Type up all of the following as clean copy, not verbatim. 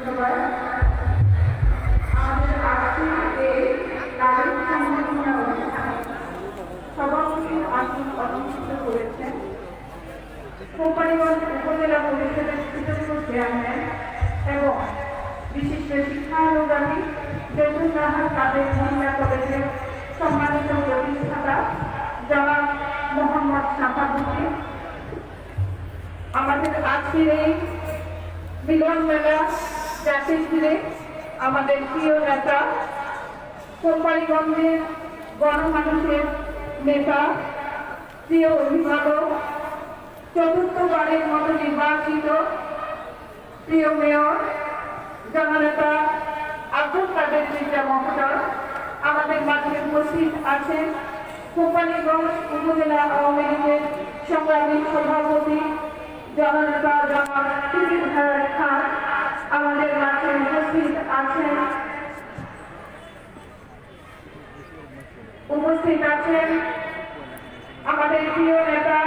ধন্যবাদ। আমাদের আজকের এই নাগরিক সংগঠনের অনুষ্ঠানে সভাপতি আসন অলঙ্কৃত করেছেন কোম্পানিগঞ্জ উপজেলা পরিষদের কৃতজ্ঞ চেয়ারম্যান এবং বিশিষ্ট শিক্ষানুরাগী জয়তুল্লাহ কাদের মহিলা কলেজের সম্মানিত প্রতিষ্ঠাতা জনাব মোহাম্মদ সাফাদুদ্দিন। আমাদের আজকের এই মিলন মেলা যাকে ঘিরে আমাদের প্রিয় নেতা কোম্পানিগঞ্জের গণমানুষের নেতা প্রিয় অভিভাবক চতুর্থবারের মতো নির্বাচিত প্রিয় মেয়র জননেতা আব্দুল কাদের মির্জা মহোদয় আমাদের মাঝে উপস্থিত আছেন। কোম্পানিগঞ্জ উপজেলা আওয়ামী লীগের সংগ্রামী সভাপতি জননেতা জনাব তিতির খান আমাদের মাঝে উপস্থিত আছেন। আমাদের প্রিয় নেতা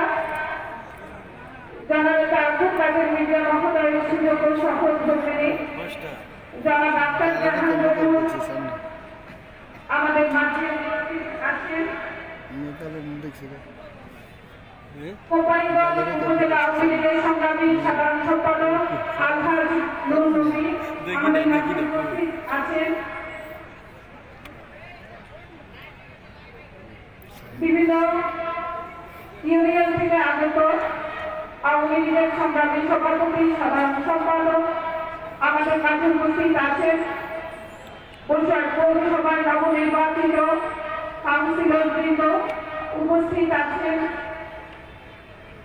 জননেতা আব্দুল কাদের মির্জা মহোদয়ের সুযোগ্য সফল ভগ্নী যারা ডাক্তার জাহান আমাদের মাঝে উপস্থিত আছেন। কোম্পানিগঞ্জ উপজেলা আওয়ামী লীগের সংগ্রামী সাধারণ সম্পাদক আলহাজ নূর নবী আমাদের মাঝে উপস্থিত আছেন। বিভিন্ন ইউনিয়ন থেকে আগত আওয়ামী লীগের সংগ্রামী সভাপতি সাধারণ সম্পাদক আমাদের মাঝে উপস্থিত আছেন। বরিশাল পৌরসভার নবনির্বাচিত কাউন্সিলরবৃন্দ উপস্থিত আছেন।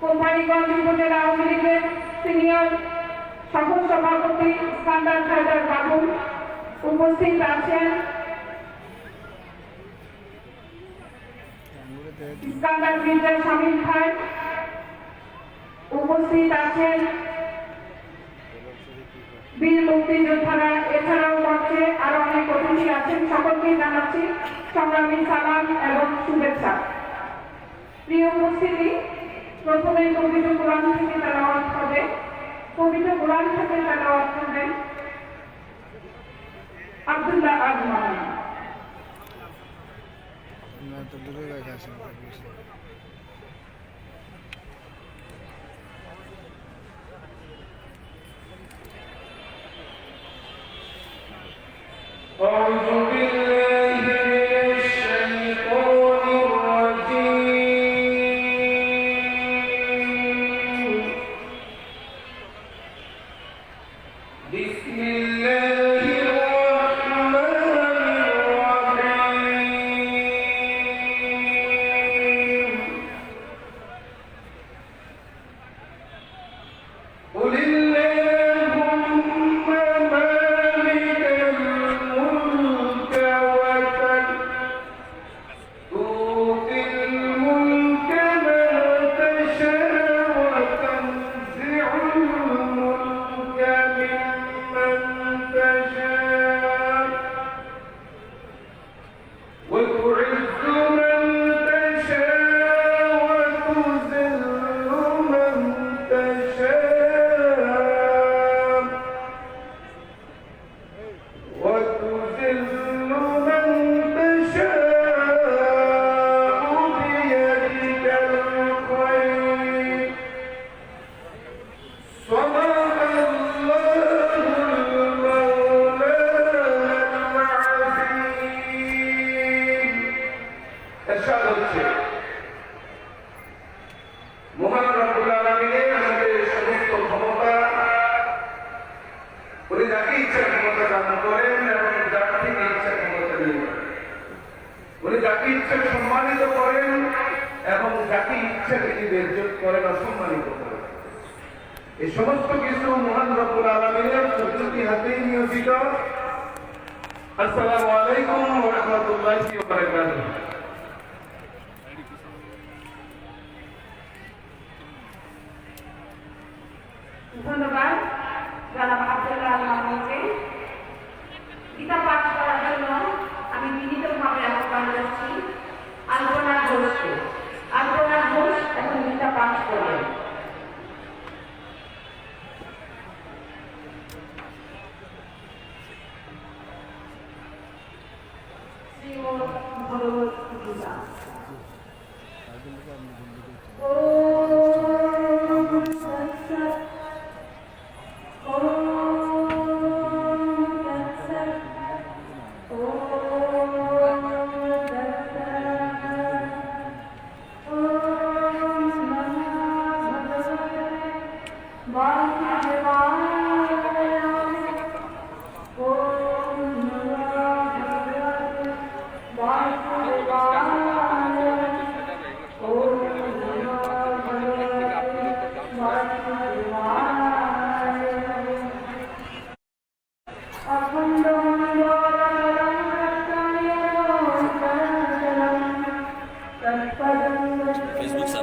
কোম্পানিগঞ্জ উপজেলা আওয়ামী লীগের সিনিয়র সহ সভাপতি ইস্কান্দার হায়দার বাবু উপস্থিত আছেন। ইস্কান্দার মির্জা শামীম ভাই উপস্থিত আছেন। বীর মুক্তিযোদ্ধারা এছাড়াও মঞ্চে আরো অনেক অতিথি আছেন। সকলকে জানাচ্ছি সংগ্রামী সালাম এবং শুভেচ্ছা। প্রিয় উপস্থিতি, প্রথমে পবিত্র কোরআন থেকে তেলাওয়াত হবে। পবিত্র কোরআন থেকে তেলাওয়াত করবেন আব্দুল্লাহ আগমান। أعوذ بالله من الشيطان الرجيم. بسم الله الرحمن الرحيم. قل اللهم مالك الملك تؤتي الملك من تشاء وتنزع الملك ممن تشاء وتعز من تشاء وتذل من تشاء وتذل من تشاء بيدك الخير. صدق الله المولى العظيم. ارشاد হচ্ছে মহান রব্বুল আলামিনের আমাদের সমস্ত ক্ষমতা উনি যাকে ইচ্ছা ক্ষমতা দান করেন এবং যার থেকে ইচ্ছা ক্ষমতা নিয়ে উনি যাকে ইচ্ছা সম্মানিত করেন এবং যাকে ইচ্ছা তিনি বেজ্জত করেন অসম্মানিত করেন। এই সমস্ত কিছু মহান রব্বুল আলামিনের কুদরতি হাতেই নিয়োজিত। আসসালামু আলাইকুম ওয়া রাহমাতুল্লাহি ওয়া বারাকাতুহু। ধন্যবাদ জনাব আব্দুল্লাহ মাহমুদকে। গীতা পাঠ করার জন্য আমি বিনীতভাবে আহ্বান জানাচ্ছি আলপনা ঘোষকে। আলপনা ঘোষ এখন গীতা পাঠ করবেন। Shiba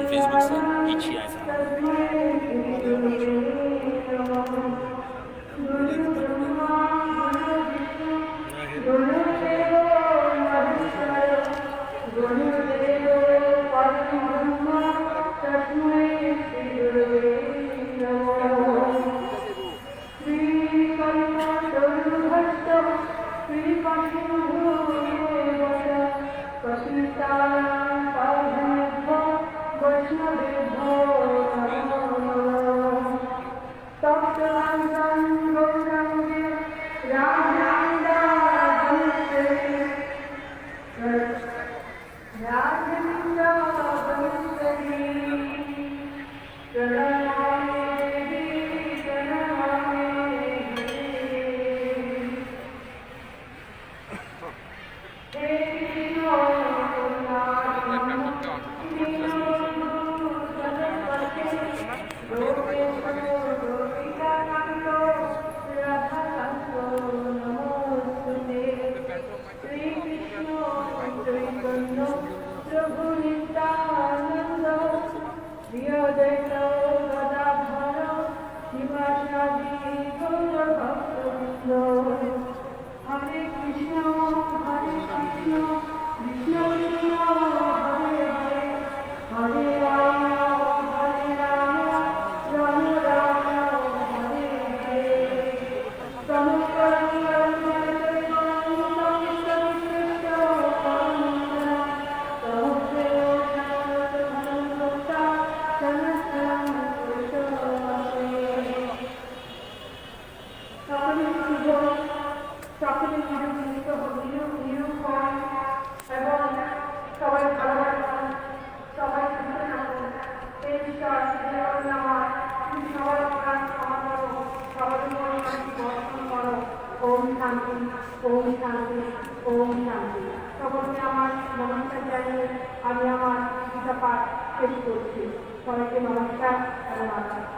Facebook san, ichi ai san. Hare Krishna, Krishna Krishna, Hare Hare, Hare Rama, Hare Rama, Rama Rama, Hare Hare. সকলে নিরুপমিত নিরূপণ এবং সবাই ভালোবাসা সবাই সুখে থাকুন এই বিষয় সবাই ক্ষমা করো সবাই বর্ষণ করো ওম শান্তি ওম শান্তি ওম শান্তি সকলকে আমার নমস্কার জানিয়ে আমি আমার গীতা পাঠ শেষ করছি সবাইকে নমস্কার এবং আশীর্বাদ।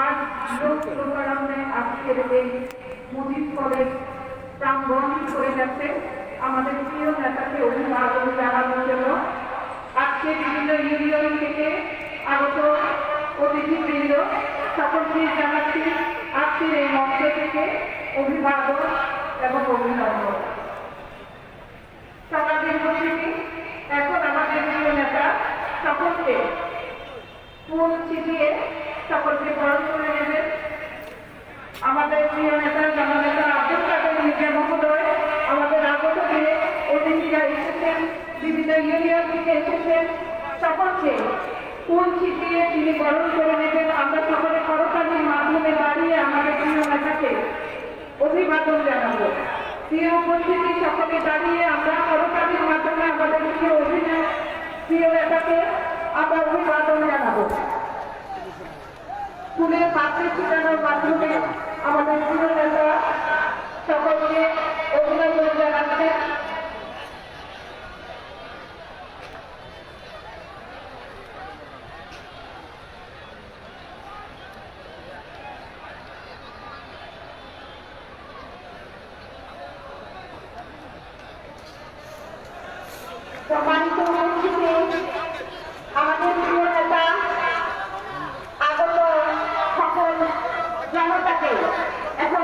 आज लोक लोकारण्যে আজকের এই মুজিব কলেজ প্রাঙ্গণ করে যাচ্ছে আমাদের প্রিয় নেতাকে অভিবাদন জানানোর জন্য আজকে বিভিন্ন ইউনিয়ন থেকে আগত অতিথিবৃন্দ সকলকে জানাচ্ছি আজকের এই মঞ্চ থেকে অভিবাদন এবং অভিনন্দন। সমাজের উপস্থিতি এখন আমাদের প্রিয় নেতা সকলকে ফুল ছিটিয়ে সকলকে বরণ করে নেবেন। আমাদের প্রিয় নেতা জননেতা আব্দুল কাদের মির্জা মহোদয় আমাদের আগত দিয়ে অতিথিরা এসেছেন, বিভিন্ন ইউনিয়ন থেকে এসেছেন, সকলকে ফুল ছিটিয়ে তিনি বরণ করে নেবেন। আমরা সকলে করতালির মাধ্যমে দাঁড়িয়ে আমাদের প্রিয় নেতাকে অভিবাদন জানাবো। প্রিয় উপস্থিতি সকলে দাঁড়িয়ে আমরা করতালির মাধ্যমে আমাদের প্রিয় নেতাকে আমরা অভিবাদন জানাবো। ফুলের পাত্রে ছিটানোর মাধ্যমে আমাদের প্রিয় নেতা সকলকে অভিনন্দন জানাচ্ছে। সম্মানিত উপস্থিতি আমাদের প্রিয় নেতা আগত সকল জনতাকে এখন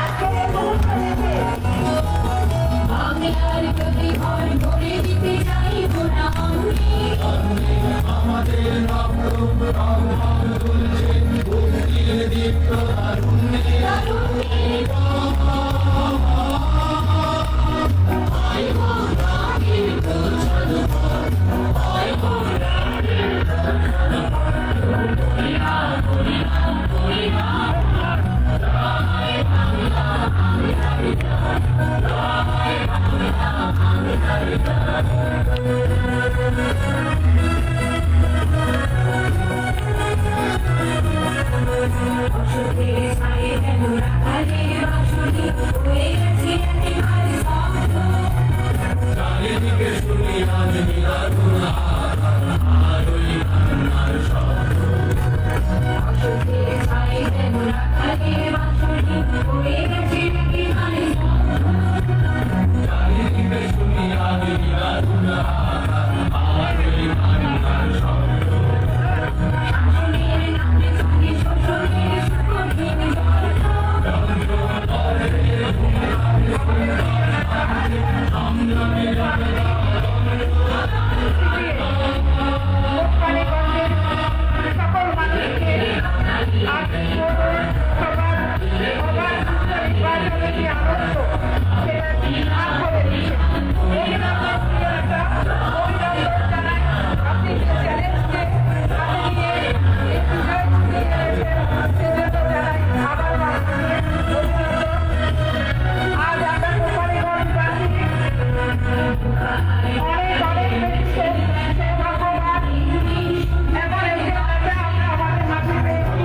আজকের এই মুহূর্ত দেখে আমি আর যদি ঘর করে দিতে চাইব না সকল মানুষকে আজ সবার নির্বাচনের যে আনন্দ সেটা ভাগ করে দিচ্ছে। এই জন্য প্রিয় নেতা অভিনন্দন জানাই। আপনি যে চ্যালেঞ্জকে হাতে নিয়ে এই বিজয় ছিনিয়ে এনেছেন সেজন্য জানাই আবার আপনাকে অভিনন্দন। আজ আমরা কোপালীগঞ্জ বাসী অনেক বেশি সৌভাগ্যবান। এমন একজন নেতা আমরা আমাদের মাঝে পেয়েছি।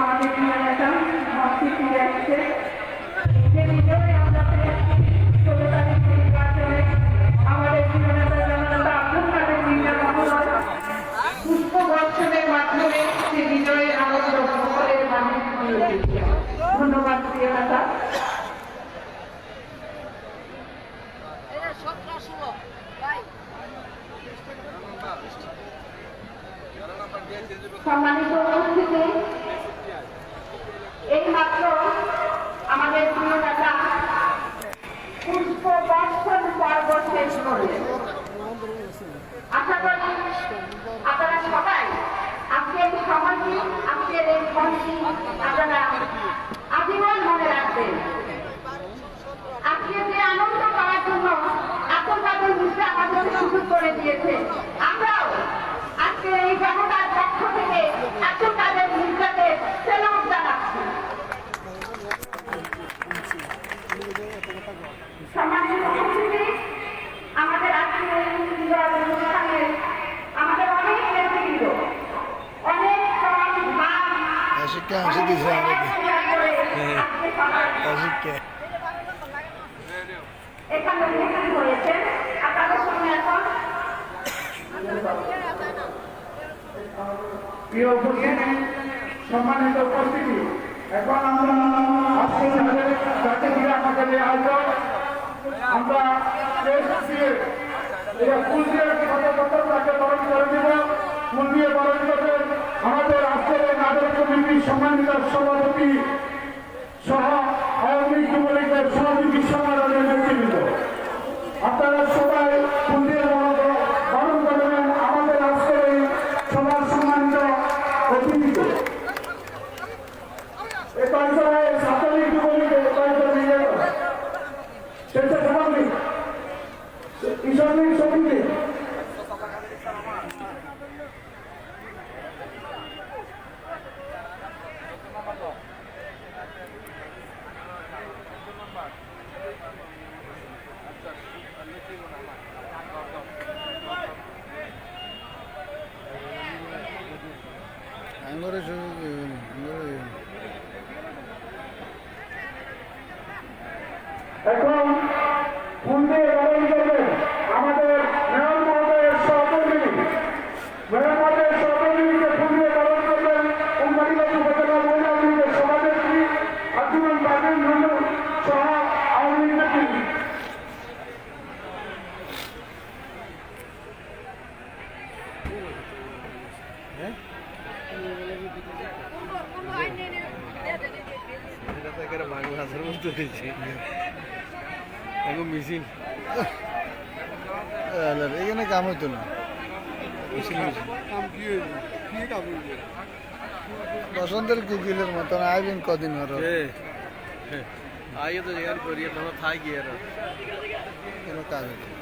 আমাদের প্রিয় নেতা মঞ্চে ফিরে আসছে। যে বিজয় আমরা পেয়েছি 16 তারিখ নির্বাচনে আমাদের প্রিয় নেতা জননেতা আব্দুল কাদের জিন্না মহোদয় পুষ্প বর্ষণের মাধ্যমে সে বিজয়ের আনন্দ সকলের মাঝে ছড়িয়ে দিয়েছে। ধন্যবাদ প্রিয় নেতা। সম্মানিত উপস্থিতি, এই মাত্র আমাদের প্রিয় নেতা পুষ্প বর্ষণ পর্ব শেষ করলেন। আশা করি আপনারা সবাই আজকের সময়টি, আজকের এই ক্ষণটি আপনারা আজীবন মনে রাখবেন। আজকে যে আনন্দ আশিককে হাসি দিছে আমাকে আশিককে এখানে উপস্থিত হয়েছে আপনাদের সামনে এখন প্রিয় উপস্থিতি, সম্মানিত উপস্থিতি, এখন আমরা আজকে যাকে দিয়ে আমাদের এই আয়োজন আমরা ফুল দিয়ে তাকে বরণ করে দিব। ফুল দিয়ে বরণ করবেন আমাদের আজকের এই নাটক কমিটির সম্মানিত সভাপতি সহ আওয়ামী লীগ যুবলীগের সভাপতি সম্মেলনের নেতৃবৃন্দ। আপনারা সবাই ফুল দিয়ে বরণ করবেন আমাদের আজকের এই সভার সম্মানিত অতিথিকে। এই কয়েকজনের ছাত্রলীগ যুবলীগ কয়েকজন নিয়ে শেষে সভাপতি ঈশ্বরলীগ সমিতি আঙ্গুরে এখন ফুল দিয়ে বরণ করবেন আমাদের মেয়র মহোদয়ের সহকর্মী। মেয়র মহোদয়ের সহকর্মীকে ফুল দিয়ে বরণ করবেন কোম্পানিগঞ্জ উপজেলা মহিলা আওয়ামী লীগের সভানেত্রী আজীবন বাগেন নুনু সহ আওয়ামী লীগ নেতৃত্ব। মিছিল এখানে কাম হইতো না বসন্তের কুকিলের মতন আইবেন কদিন হর आइए तो यार करिए तो था कि यार কোনো কাজ হইতো না।